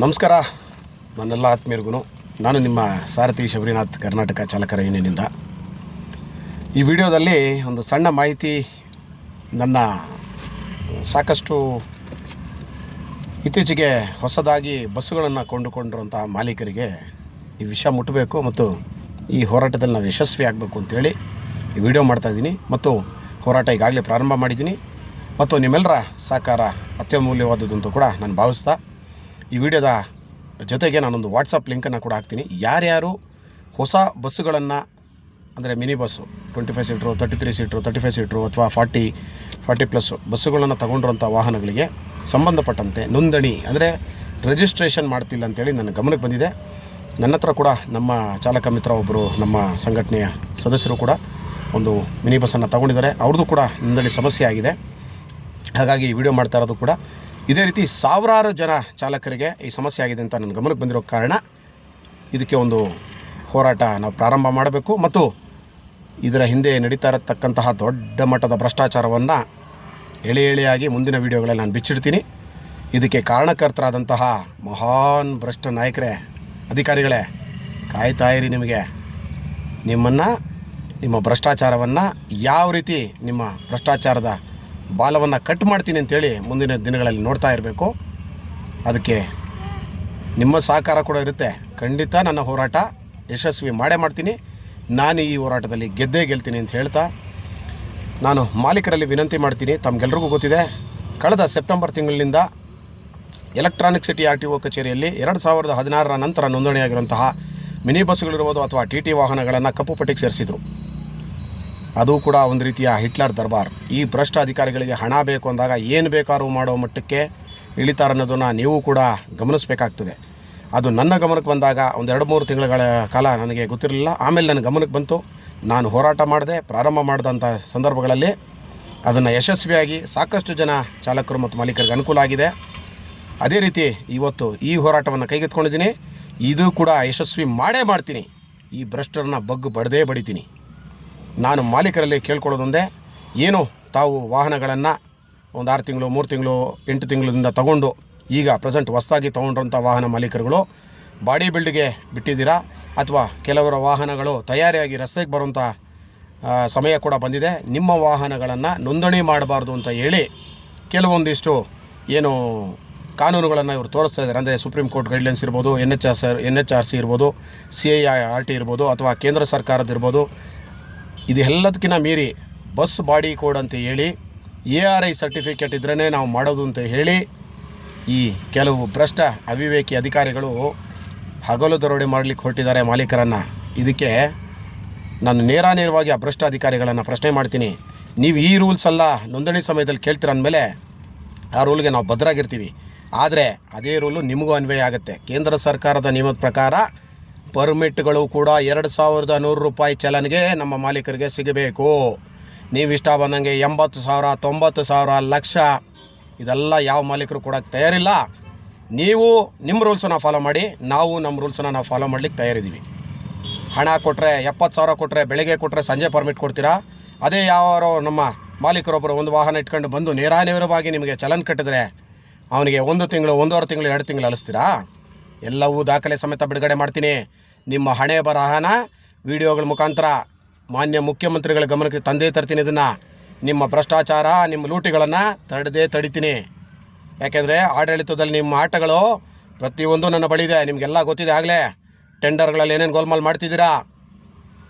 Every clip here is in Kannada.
ನಮಸ್ಕಾರ ನನ್ನೆಲ್ಲ ಆತ್ಮೀಯರಿಗೂ. ನಾನು ನಿಮ್ಮ ಸಾರಥಿ ಶಬರಿನಾಥ್, ಕರ್ನಾಟಕ ಚಾಲಕರ ಯೂನಿಯನ್ನಿಂದ. ಈ ವಿಡಿಯೋದಲ್ಲಿ ಒಂದು ಸಣ್ಣ ಮಾಹಿತಿ, ನನ್ನ ಸಾಕಷ್ಟು ಇತ್ತೀಚೆಗೆ ಹೊಸದಾಗಿ ಬಸ್ಸುಗಳನ್ನು ಕೊಂಡುಕೊಂಡಿರುವಂಥ ಮಾಲೀಕರಿಗೆ ಈ ವಿಷಯ ಮುಟ್ಟಬೇಕು ಮತ್ತು ಈ ಹೋರಾಟದಲ್ಲಿ ನಾವು ಯಶಸ್ವಿ ಆಗಬೇಕು ಅಂತೇಳಿ ಈ ವಿಡಿಯೋ ಮಾಡ್ತಾಯಿದ್ದೀನಿ. ಮತ್ತು ಹೋರಾಟ ಈಗಾಗಲೇ ಪ್ರಾರಂಭ ಮಾಡಿದ್ದೀನಿ ಮತ್ತು ನಿಮ್ಮೆಲ್ಲರ ಸಹಕಾರ ಅತ್ಯಮೂಲ್ಯವಾದದ್ದು ಅಂತ ಕೂಡ ನಾನು ಭಾವಿಸ್ತಾ, ಈ ವಿಡಿಯೋದ ಜೊತೆಗೆ ನಾನೊಂದು ವಾಟ್ಸಪ್ ಲಿಂಕನ್ನು ಕೂಡ ಹಾಕ್ತೀನಿ. ಯಾರ್ಯಾರು ಹೊಸ ಬಸ್ಸುಗಳನ್ನು, ಅಂದರೆ mini bus 25 seater, 33 seater, 35 seater ಅಥವಾ 40+ ಬಸ್ಸುಗಳನ್ನು ತಗೊಂಡಿರೋಂಥ ವಾಹನಗಳಿಗೆ ಸಂಬಂಧಪಟ್ಟಂತೆ ನೋಂದಣಿ ಅಂದರೆ ರಿಜಿಸ್ಟ್ರೇಷನ್ ಮಾಡ್ತಿಲ್ಲ ಅಂತೇಳಿ ನನ್ನ ಗಮನಕ್ಕೆ ಬಂದಿದೆ. ನನ್ನ ಹತ್ರ ಕೂಡ ನಮ್ಮ ಚಾಲಕ ಮಿತ್ರ ಒಬ್ಬರು, ನಮ್ಮ ಸಂಘಟನೆಯ ಸದಸ್ಯರು ಕೂಡ ಒಂದು ಮಿನಿ ಬಸ್ಸನ್ನು ತಗೊಂಡಿದ್ದಾರೆ. ಅವ್ರದ್ದು ಕೂಡ ನೋಂದಣಿ ಸಮಸ್ಯೆ ಆಗಿದೆ. ಹಾಗಾಗಿ ಈ ವಿಡಿಯೋ ಮಾಡ್ತಾ ಇರೋದು ಕೂಡ ಇದೇ ರೀತಿ ಸಾವಿರಾರು ಜನ ಚಾಲಕರಿಗೆ ಈ ಸಮಸ್ಯೆ ಆಗಿದೆ ಅಂತ ನನ್ನ ಗಮನಕ್ಕೆ ಬಂದಿರೋ ಕಾರಣ ಇದಕ್ಕೆ ಒಂದು ಹೋರಾಟ ನಾವು ಪ್ರಾರಂಭ ಮಾಡಬೇಕು ಮತ್ತು ಇದರ ಹಿಂದೆ ನಡೀತಾ ಇರತಕ್ಕಂತಹ ದೊಡ್ಡ ಮಟ್ಟದ ಭ್ರಷ್ಟಾಚಾರವನ್ನು ಎಳೆಯಾಗಿ ಮುಂದಿನ ವಿಡಿಯೋಗಳಲ್ಲಿ ನಾನು ಬಿಚ್ಚಿಡ್ತೀನಿ. ಇದಕ್ಕೆ ಕಾರಣಕರ್ತರಾದಂತಹ ಮಹಾನ್ ಭ್ರಷ್ಟ ನಾಯಕರೇ, ಅಧಿಕಾರಿಗಳೇ, ಕಾಯ್ತಾ ಇರಿ. ನಿಮ್ಮ ಭ್ರಷ್ಟಾಚಾರವನ್ನು ಯಾವ ರೀತಿ ನಿಮ್ಮ ಭ್ರಷ್ಟಾಚಾರದ ಬಾಲವನ್ನು ಕಟ್ ಮಾಡ್ತೀನಿ ಅಂತೇಳಿ ಮುಂದಿನ ದಿನಗಳಲ್ಲಿ ನೋಡ್ತಾ ಇರಬೇಕು. ಅದಕ್ಕೆ ನಿಮ್ಮ ಸಹಕಾರ ಕೂಡ ಇರುತ್ತೆ. ಖಂಡಿತ ನನ್ನ ಹೋರಾಟ ಯಶಸ್ವಿ ಮಾಡ್ತೀನಿ. ನಾನು ಈ ಹೋರಾಟದಲ್ಲಿ ಗೆಲ್ತೀನಿ ಅಂತ ಹೇಳ್ತಾ, ನಾನು ಮಾಲೀಕರಲ್ಲಿ ವಿನಂತಿ ಮಾಡ್ತೀನಿ. ತಮಗೆಲ್ಲರಿಗೂ ಗೊತ್ತಿದೆ, ಕಳೆದ ಸೆಪ್ಟೆಂಬರ್ ತಿಂಗಳಿನಿಂದ ಎಲೆಕ್ಟ್ರಾನಿಕ್ ಸಿಟಿ RTO ಕಚೇರಿಯಲ್ಲಿ 2016 ನಂತರ ನೋಂದಣಿಯಾಗಿರುವಂತಹ ಮಿನಿ ಬಸ್ಸುಗಳಿರ್ಬೋದು ಅಥವಾ TT ವಾಹನಗಳನ್ನು ಕಪ್ಪು ಪಟ್ಟಿಗೆ ಸೇರಿಸಿದರು. ಅದು ಕೂಡ ಒಂದು ರೀತಿಯ ಹಿಟ್ಲರ್ ದರ್ಬಾರ್. ಈ ಭ್ರಷ್ಟ ಅಧಿಕಾರಿಗಳಿಗೆ ಹಣ ಬೇಕು ಅಂದಾಗ ಏನು ಬೇಕಾದ್ರೂ ಮಾಡೋ ಮಟ್ಟಕ್ಕೆ ಇಳಿತಾರೆ ಅನ್ನೋದನ್ನು ನೀವು ಕೂಡ ಗಮನಿಸಬೇಕಾಗ್ತದೆ. ಅದು ನನ್ನ ಗಮನಕ್ಕೆ ಬಂದಾಗ ಒಂದು 2-3 ತಿಂಗಳ ಕಾಲ ನನಗೆ ಗೊತ್ತಿರಲಿಲ್ಲ. ಆಮೇಲೆ ನನ್ನ ಗಮನಕ್ಕೆ ಬಂತು. ನಾನು ಹೋರಾಟ ಪ್ರಾರಂಭ ಮಾಡಿದಂಥ ಸಂದರ್ಭಗಳಲ್ಲಿ ಅದನ್ನು ಯಶಸ್ವಿಯಾಗಿ ಸಾಕಷ್ಟು ಜನ ಚಾಲಕರು ಮತ್ತು ಮಾಲೀಕರಿಗೆ ಅನುಕೂಲ ಆಗಿದೆ. ಅದೇ ರೀತಿ ಇವತ್ತು ಈ ಹೋರಾಟವನ್ನು ಕೈಗೆತ್ತಿಕೊಂಡಿದ್ದೀನಿ. ಇದು ಕೂಡ ಯಶಸ್ವಿ ಮಾಡ್ತೀನಿ. ಈ ಭ್ರಷ್ಟರನ್ನ ಬಡ್ದೇ ಬಡಿತೀನಿ. ನಾನು ಮಾಲೀಕರಲ್ಲಿ ಕೇಳ್ಕೊಳ್ಳೋದೊಂದೇ, ಏನು ತಾವು ವಾಹನಗಳನ್ನು ಒಂದು 6 ತಿಂಗಳು, 3 ತಿಂಗಳು, 8 ತಿಂಗಳಿಂದ ತಗೊಂಡು ಈಗ ಪ್ರೆಸೆಂಟ್ ಹೊಸದಾಗಿ ತೊಗೊಂಡ್ರಂಥ ವಾಹನ ಮಾಲೀಕರುಗಳು ಬಾಡಿ ಬಿಲ್ಡ್ಗೆ ಬಿಟ್ಟಿದ್ದೀರಾ, ಅಥವಾ ಕೆಲವರ ವಾಹನಗಳು ತಯಾರಿಯಾಗಿ ರಸ್ತೆಗೆ ಬರುವಂಥ ಸಮಯ ಕೂಡ ಬಂದಿದೆ, ನಿಮ್ಮ ವಾಹನಗಳನ್ನು ನೋಂದಣಿ ಮಾಡಬಾರ್ದು ಅಂತ ಹೇಳಿ ಕೆಲವೊಂದಿಷ್ಟು ಏನು ಕಾನೂನುಗಳನ್ನು ಇವರು ತೋರಿಸ್ತಾ ಇದ್ದಾರೆ. ಅಂದರೆ ಸುಪ್ರೀಂ ಕೋರ್ಟ್ ಗೈಡ್ಲೈನ್ಸ್ ಇರ್ಬೋದು, NHRC ಇರ್ಬೋದು, CIRT ಇರ್ಬೋದು, ಅಥವಾ ಕೇಂದ್ರ ಸರ್ಕಾರದ್ದು ಇರ್ಬೋದು. ಇದೆಲ್ಲದಕ್ಕಿಂತ ಮೀರಿ ಬಸ್ ಬಾಡಿ ಕೋಡ್ ಅಂತ ಹೇಳಿ ARI ಸರ್ಟಿಫಿಕೇಟ್ ಇದ್ರೇ ನಾವು ಮಾಡೋದು ಅಂತ ಹೇಳಿ ಈ ಕೆಲವು ಭ್ರಷ್ಟ ಅವಿವೇಕಿ ಅಧಿಕಾರಿಗಳು ಹಗಲು ದರೋಡೆ ಮಾಡಲಿಕ್ಕೆ ಹೊರಟಿದ್ದಾರೆ ಮಾಲೀಕರನ್ನು. ಇದಕ್ಕೆ ನಾನು ನೇರವಾಗಿ ಆ ಭ್ರಷ್ಟ ಅಧಿಕಾರಿಗಳನ್ನು ಪ್ರಶ್ನೆ ಮಾಡ್ತೀನಿ. ನೀವು ಈ ರೂಲ್ಸ್ ಎಲ್ಲ ನೋಂದಣಿ ಸಮಯದಲ್ಲಿ ಕೇಳ್ತೀರ ಅಂದಮೇಲೆ ಆ ರೂಲ್ಗೆ ನಾವು ಭದ್ರಾಗಿರ್ತೀವಿ. ಆದರೆ ಅದೇ ರೂಲು ನಿಮಗೂ ಅನ್ವಯ ಆಗುತ್ತೆ. ಕೇಂದ್ರ ಸರ್ಕಾರದ ನಿಯಮದ ಪ್ರಕಾರ ಪರ್ಮಿಟ್ಗಳು ಕೂಡ 2100 ರೂಪಾಯಿ ಚಲನ್ಗೆ ನಮ್ಮ ಮಾಲೀಕರಿಗೆ ಸಿಗಬೇಕು. ನೀವು ಇಷ್ಟ ಬಂದಂಗೆ 80,000, 90,000, ಲಕ್ಷ ಇದೆಲ್ಲ ಯಾವ ಮಾಲೀಕರು ಕೊಡೋಕ್ಕೆ ತಯಾರಿಲ್ಲ. ನೀವು ನಿಮ್ಮ ರೂಲ್ಸನ್ನು ಫಾಲೋ ಮಾಡಿ, ನಾವು ನಮ್ಮ ರೂಲ್ಸನ್ನು ನಾವು ಫಾಲೋ ಮಾಡಲಿಕ್ಕೆ ತಯಾರಿದ್ದೀವಿ. ಹಣ ಕೊಟ್ಟರೆ 70,000 ಕೊಟ್ಟರೆ ಬೆಳಗ್ಗೆ ಕೊಟ್ಟರೆ ಸಂಜೆ ಪರ್ಮಿಟ್ ಕೊಡ್ತೀರಾ. ಅದೇ ಯಾರೋ ನಮ್ಮ ಮಾಲೀಕರೊಬ್ಬರು ಒಂದು ವಾಹನ ಇಟ್ಕೊಂಡು ಬಂದು ನೇರವಾಗಿ ನಿಮಗೆ ಚಲನ್ ಕಟ್ಟಿದ್ರೆ ಅವನಿಗೆ 1 ತಿಂಗಳು, 1.5 ತಿಂಗಳು, 2 ತಿಂಗಳು ಅಲಿಸ್ತೀರಾ? ಎಲ್ಲವೂ ದಾಖಲೆ ಸಮೇತ ಬಿಡುಗಡೆ ಮಾಡ್ತೀನಿ. ನಿಮ್ಮ ಹಣೆ ಬರಹನ ವಿಡಿಯೋಗಳ ಮುಖಾಂತರ ಮಾನ್ಯ ಮುಖ್ಯಮಂತ್ರಿಗಳ ಗಮನಕ್ಕೆ ತಂದೇ ತರ್ತೀನಿ. ಇದನ್ನು ನಿಮ್ಮ ಭ್ರಷ್ಟಾಚಾರ, ನಿಮ್ಮ ಲೂಟಿಗಳನ್ನು ತಡಿತೀನಿ. ಯಾಕೆಂದರೆ ಆಡಳಿತದಲ್ಲಿ ನಿಮ್ಮ ಆಟಗಳು ಪ್ರತಿಯೊಂದು ನನ್ನ ಬಳಿ ಇದೆ. ನಿಮಗೆಲ್ಲ ಗೊತ್ತಿದೆ. ಆಗಲೇ ಟೆಂಡರ್ಗಳಲ್ಲಿ ಏನೇನು ಗೋಲ್ಮಾಲ್ ಮಾಡ್ತಿದ್ದೀರಾ,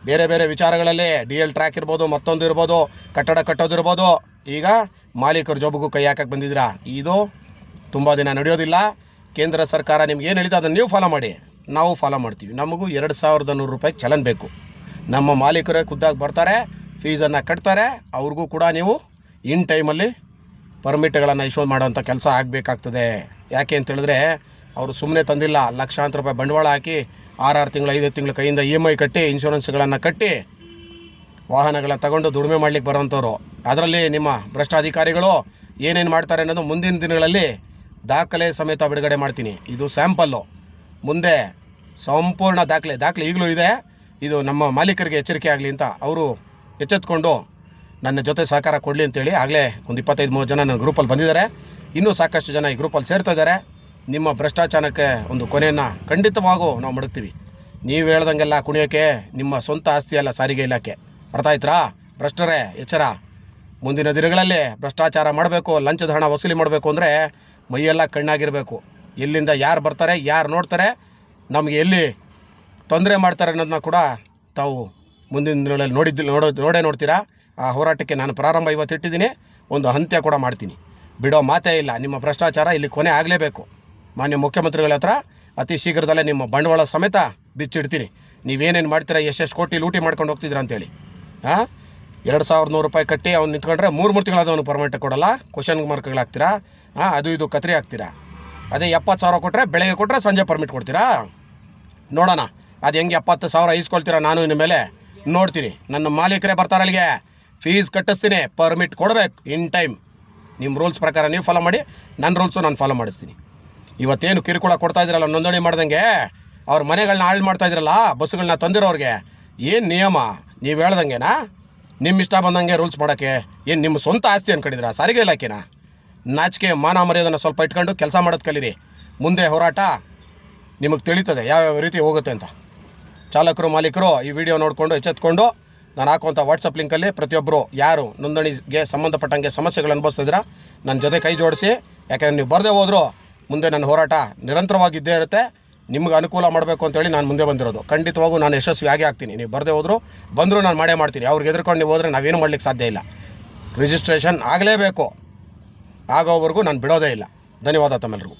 ಬೇರೆ ಬೇರೆ ವಿಚಾರಗಳಲ್ಲಿ DL ಟ್ರ್ಯಾಕ್ ಇರ್ಬೋದು, ಮತ್ತೊಂದು ಇರ್ಬೋದು, ಕಟ್ಟಡ ಕಟ್ಟೋದಿರ್ಬೋದು. ಈಗ ಮಾಲೀಕರ ಜೋಬಿಗೂ ಕೈ ಹಾಕಕ್ಕೆ ಬಂದಿದ್ದೀರಾ. ಇದು ತುಂಬ ದಿನ ನಡೆಯೋದಿಲ್ಲ. ಕೇಂದ್ರ ಸರ್ಕಾರ ನಿಮ್ಗೆ ಏನು ಹೇಳಿದೆ ಅದನ್ನು ನೀವು ಫಾಲೋ ಮಾಡಿ, ನಾವು ಫಾಲೋ ಮಾಡ್ತೀವಿ. ನಮಗೂ 2100 ರೂಪಾಯಿ ಚಲನ್ ಬೇಕು. ನಮ್ಮ ಮಾಲೀಕರೇ ಖುದ್ದಾಗಿ ಬರ್ತಾರೆ, ಫೀಸನ್ನು ಕಟ್ತಾರೆ. ಅವ್ರಿಗೂ ಕೂಡ ನೀವು ಇನ್ ಟೈಮಲ್ಲಿ ಪರ್ಮಿಟ್ಗಳನ್ನು ಇಶ್ಯೂ ಮಾಡೋವಂಥ ಕೆಲಸ ಆಗಬೇಕಾಗ್ತದೆ. ಯಾಕೆ ಅಂತ ಹೇಳಿದ್ರೆ ಅವರು ಸುಮ್ಮನೆ ತಂದಿಲ್ಲ. ಲಕ್ಷಾಂತರ ರೂಪಾಯಿ ಬಂಡವಾಳ ಹಾಕಿ 6 ತಿಂಗಳು, 5 ತಿಂಗಳು ಕೈಯಿಂದ EMI ಕಟ್ಟಿ, ಇನ್ಶೂರೆನ್ಸ್ಗಳನ್ನು ಕಟ್ಟಿ ವಾಹನಗಳನ್ನ ತಗೊಂಡು ದುಡಿಮೆ ಮಾಡಲಿಕ್ಕೆ ಬರೋವಂಥವ್ರು. ಅದರಲ್ಲಿ ನಿಮ್ಮ ಭ್ರಷ್ಟ ಅಧಿಕಾರಿಗಳು ಏನೇನು ಮಾಡ್ತಾರೆ ಅನ್ನೋದು ಮುಂದಿನ ದಿನಗಳಲ್ಲಿ ದಾಖಲೆ ಸಮೇತ ಬಿಡುಗಡೆ ಮಾಡ್ತೀನಿ. ಇದು ಸ್ಯಾಂಪಲ್ಲು. ಮುಂದೆ ಸಂಪೂರ್ಣ ದಾಖಲೆ ಈಗಲೂ ಇದೆ. ಇದು ನಮ್ಮ ಮಾಲೀಕರಿಗೆ ಎಚ್ಚರಿಕೆ ಆಗಲಿ ಅಂತ ಅವರು ಎಚ್ಚೆತ್ಕೊಂಡು ನನ್ನ ಜೊತೆ ಸಹಕಾರ ಕೊಡಲಿ ಅಂತೇಳಿ ಆಗಲೇ ಒಂದು 25-30 ಜನ ನನ್ನ ಗ್ರೂಪಲ್ಲಿ ಬಂದಿದ್ದಾರೆ. ಇನ್ನೂ ಸಾಕಷ್ಟು ಜನ ಈ ಗ್ರೂಪಲ್ಲಿ ಸೇರ್ತಾ ಇದ್ದಾರೆ. ನಿಮ್ಮ ಭ್ರಷ್ಟಾಚಾರಕ್ಕೆ ಒಂದು ಕೊನೆಯನ್ನು ಖಂಡಿತವಾಗೂ ನಾವು ಮಡಗ್ತೀವಿ. ನೀವು ಹೇಳ್ದಂಗೆಲ್ಲ ಕುಣಿಯೋಕ್ಕೆ ನಿಮ್ಮ ಸ್ವಂತ ಆಸ್ತಿ ಅಲ್ಲ ಸಾರಿಗೆ ಇಲಾಖೆ. ಅರ್ಥ ಆಯ್ತಾ? ಭ್ರಷ್ಟರೇ ಎಚ್ಚರ. ಮುಂದಿನ ದಿನಗಳಲ್ಲಿ ಭ್ರಷ್ಟಾಚಾರ ಮಾಡಬೇಕು, ಲಂಚದ ಹಣ ವಸೂಲಿ ಮಾಡಬೇಕು ಅಂದರೆ ಮೈಯೆಲ್ಲ ಕಣ್ಣಾಗಿರಬೇಕು. ಎಲ್ಲಿಂದ ಯಾರು ಬರ್ತಾರೆ, ಯಾರು ನೋಡ್ತಾರೆ, ನಮಗೆ ಎಲ್ಲಿ ತೊಂದರೆ ಮಾಡ್ತಾರೆ ಅನ್ನೋದನ್ನ ಕೂಡ ತಾವು ಮುಂದಿನ ದಿನಗಳಲ್ಲಿ ನೋಡೇ ನೋಡ್ತೀರಾ. ಆ ಹೋರಾಟಕ್ಕೆ ನಾನು ಪ್ರಾರಂಭ ಇವತ್ತು ಇಟ್ಟಿದ್ದೀನಿ, ಒಂದು ಅಂತ್ಯ ಕೂಡ ಮಾಡ್ತೀನಿ. ಬಿಡೋ ಮಾತೇ ಇಲ್ಲ. ನಿಮ್ಮ ಭ್ರಷ್ಟಾಚಾರ ಇಲ್ಲಿ ಕೊನೆ ಆಗಲೇಬೇಕು. ಮಾನ್ಯ ಮುಖ್ಯಮಂತ್ರಿಗಳ ಹತ್ರ ಅತಿ ಶೀಘ್ರದಲ್ಲೇ ನಿಮ್ಮ ಬಂಡವಾಳ ಸಮೇತ ಬಿಚ್ಚಿಡ್ತೀನಿ. ನೀವೇನೇನು ಮಾಡ್ತೀರಾ, ಎಷ್ಟೆಷ್ಟು ಕೋಟಿ ಲೂಟಿ ಮಾಡ್ಕೊಂಡು ಹೋಗ್ತಿದ್ದೀರಾ ಅಂತೇಳಿ. 2100 ರೂಪಾಯಿ ಕಟ್ಟಿ ಅವ್ನು ನಿಂತ್ಕೊಂಡ್ರೆ 3 ತಿಂಗಳಾದ ಅವನು ಪರ್ಮನೆಂಟ್ ಕೊಡಲ್ಲ, ಕ್ವಶನ್ ಮಾರ್ಕ್ಗಳಾಗ್ತೀರಾ. ಅದು ಇದು ಕತ್ರಿ ಹಾಕ್ತೀರಾ. ಅದೇ 70,000 ಕೊಟ್ಟರೆ ಬೆಳಗ್ಗೆ ಕೊಟ್ಟರೆ ಸಂಜೆ ಪರ್ಮಿಟ್ ಕೊಡ್ತೀರಾ? ನೋಡೋಣ ಅದು ಹೆಂಗೆ 70,000 ಈಸ್ಕೊಳ್ತೀರಾ. ನಾನು ಇನ್ನು ಮೇಲೆ ನೋಡ್ತೀನಿ. ನನ್ನ ಮಾಲೀಕರೇ ಬರ್ತಾರೆ ಅಲ್ಲಿಗೆ, ಫೀಸ್ ಕಟ್ಟಿಸ್ತೀನಿ, ಪರ್ಮಿಟ್ ಕೊಡಬೇಕು ಇನ್ ಟೈಮ್. ನಿಮ್ಮ ರೂಲ್ಸ್ ಪ್ರಕಾರ ನೀವು ಫಾಲೋ ಮಾಡಿ, ನನ್ನ ರೂಲ್ಸು ನಾನು ಫಾಲೋ ಮಾಡಿಸ್ತೀನಿ. ಇವತ್ತೇನು ಕಿರುಕುಳ ಕೊಡ್ತಾ ಇದ್ದೀರಲ್ಲ ನೋಂದಣಿ ಮಾಡ್ದಂಗೆ, ಅವ್ರ ಮನೆಗಳನ್ನ ಹಾಳು ಮಾಡ್ತಾ ಇದ್ದೀರಲ್ಲ, ಬಸ್ಸುಗಳನ್ನ ತಂದಿರೋರಿಗೆ, ಏನು ನಿಯಮ ನೀವು ಹೇಳ್ದಂಗೆನಾ? ನಿಮ್ಮ ಇಷ್ಟ ಬಂದಂಗೆ ರೂಲ್ಸ್ ಮಾಡೋಕ್ಕೆ ಏನು ನಿಮ್ಮ ಸ್ವಂತ ಆಸ್ತಿ ಅನ್ಕೊಂಡಿದ್ದೀರಾ ಸಾರಿಗೆ ಇಲಾಖೆನ? ನಾಚಿಕೆ ಮಾನ ಮರ್ಯಾದನ್ನು ಸ್ವಲ್ಪ ಇಟ್ಕೊಂಡು ಕೆಲಸ ಮಾಡೋದು ಕಲೀರಿ. ಮುಂದೆ ಹೋರಾಟ ನಿಮಗೆ ತಿಳಿತದೆ ಯಾವ್ಯಾವ ರೀತಿ ಹೋಗುತ್ತೆ ಅಂತ. ಚಾಲಕರು ಮಾಲೀಕರು ಈ ವಿಡಿಯೋ ನೋಡಿಕೊಂಡು ಎಚ್ಚೆತ್ಕೊಂಡು ನಾನು ಹಾಕುವಂಥ ವಾಟ್ಸಪ್ ಲಿಂಕಲ್ಲಿ ಪ್ರತಿಯೊಬ್ಬರು ಯಾರು ನೋಂದಣಿಗೆ ಸಂಬಂಧಪಟ್ಟಂಗೆ ಸಮಸ್ಯೆಗಳು ಅನುಭವಿಸ್ತಿದ್ದೀರಾ ನನ್ನ ಜೊತೆ ಕೈ ಜೋಡಿಸಿ. ಯಾಕೆಂದರೆ ನೀವು ಬರದೇ ಹೋದರೂ ಮುಂದೆ ನನ್ನ ಹೋರಾಟ ನಿರಂತರವಾಗಿದ್ದೇ ಇರುತ್ತೆ. ನಿಮ್ಗೆ ಅನುಕೂಲ ಮಾಡಬೇಕು ಅಂತೇಳಿ ನಾನು ಮುಂದೆ ಬಂದಿರೋದು. ಖಂಡಿತವಾಗೂ ನಾನು ಯಶಸ್ವಿ ಆಗೇ ಆಗ್ತೀನಿ. ನೀವು ಬರದೇ ಹೋದರೂ ಬಂದರೂ ನಾನು ಮಾಡೇ ಮಾಡ್ತೀನಿ. ಅವ್ರಿಗೆ ಎದುರ್ಕೊಂಡು ನೀವು ಹೋದರೆ ನಾವೇನು ಮಾಡಲಿಕ್ಕೆ ಸಾಧ್ಯ ಇಲ್ಲ. ರಿಜಿಸ್ಟ್ರೇಷನ್ ಆಗಲೇಬೇಕು. ಆಗೋವರೆಗೂ ನಾನು ಬಿಡೋದೇ ಇಲ್ಲ. ಧನ್ಯವಾದ ತಮ್ಮೆಲ್ಲರಿಗೂ.